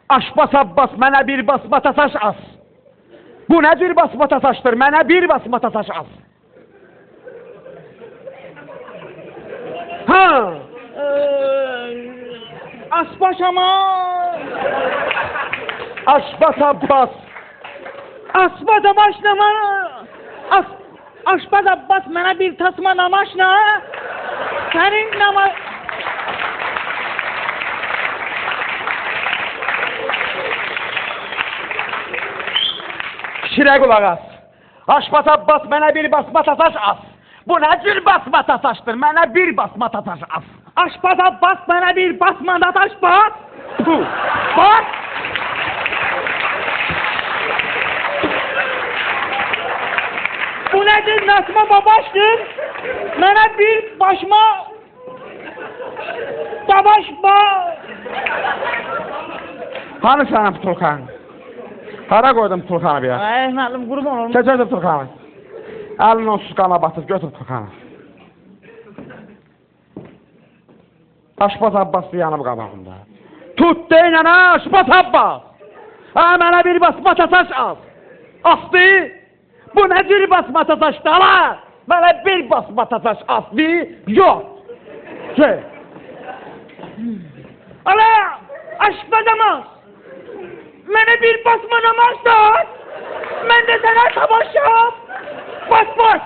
Aşbas Abbas mənə bir basmata taş as. Bu nə cür basmata taşdır? Mənə bir basmata taş as. Ha! Asbaş ama. Aşbas Abbas. Asbada başlama. Aşbaz Abbas mənə bir tasma namaşla. Sənin nama... Şirə qulaq as. Aşbas Abbas mənə bir basmata taş as. Bu nə cür basmata taşdır? Mənə bir basmata taş as. Aşbaz Abbas mənə bir basmada taş bas. Bas. Bu nədir? Nəsmə babaşdır. Mənə bir başma... Babaş bas. Hanı sənin butulkan? Hara qoydum butulkanı bir yer? Ay, müəllim, qurban olum. Keçəcək butulkanı. Əlini onsuz qana batıb, götür butulkanı. Aşbaz Abbas yanıb qabağımda. Tut deynən ha, Aşbaz Abbas! Ha, mənə bir basmata taş al. Asdı! Bu nə cür basmata taşdır, ala? Mənə bir basmata taş asdı, yox! Şey! Ala! Aşbaz Abbas! Mənə bir basma namaz da at! Mən də sənə savaşam! Bas, bas!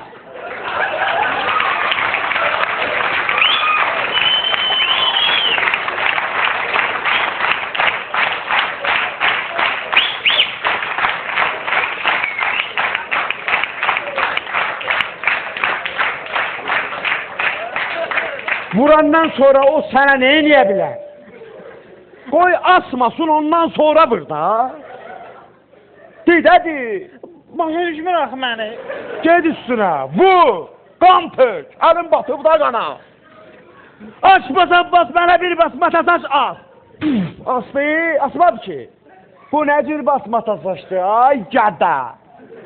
Vurandan sonra o sənə nə eləyə bilər? Qoy asmasın, ondan sonra vur da. Dedi. Başa düşmür axı məni. Ged üstünə, vur, qan tök, əlin batıb da qana. Aşbaz Abbas mənə bir basmata taş as. Asdı, asmadı ki. Bu nə cür basmata taşdır, ay gədə.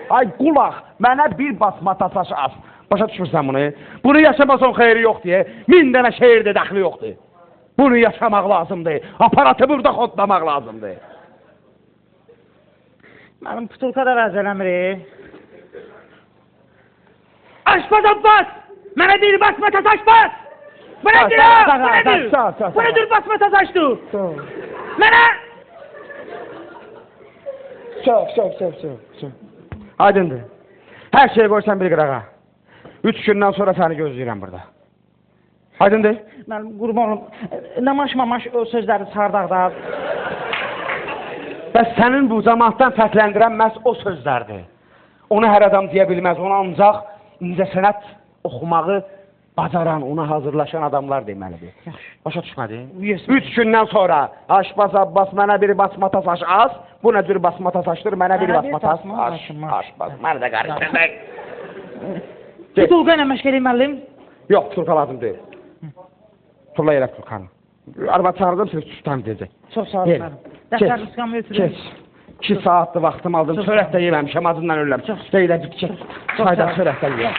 Ay qulaq, mənə bir basmata taş as. Başa düşmürsən bunu? Bunu yaşamasın xeyri yox deyə, 1000 dənə şehirdə dəxli yoxdur. Bunu yaşamaq lazımdır, aparatı burada xodlamaq lazımdır. Mənim putulka da vəz eləmir. Aşbaz Abbas! Mənə bir basmata taş bas! Bu nədir ha? Bu nədir? Bu nədir basmata taşdır? Mənə... Söv. Aydındır. Hər şey qoysan bir qırağa. 3 gündən sonra səni gözləyirəm burada. Aydındır? Mənim qurban olum. Namaş o sözləri sardaqda. Bəs sənin bu cəmaatdan fərqləndirən məhz o sözlərdir. Onu hər adam deyə bilməz, onu ancaq incəsənət oxumağı bacaran, ona hazırlaşan adamlar deməlidir. Başa düşmədi? 3 gündən sonra Aşbaz Abbas mənə bir basmata taş as, bu nə cür basmata taşdır, mənə bir basmata taş. Aşbaz, mənə də qarışdırdı. Putulka ilə məşq edeyim müəllim? Yox, putulka lazım deyil. Tulla elə putulkanı. Arvad çağırdım, siz tutam deyəcək. Çox sağ olun mənim. Dəftər rüskamı ötürüm. Keç. 2 saatlı vaxtım aldım, çörək də yeməmişəm, acından ölürəm. Deyiləcək, keç. Çaydan çörək də yeyəm.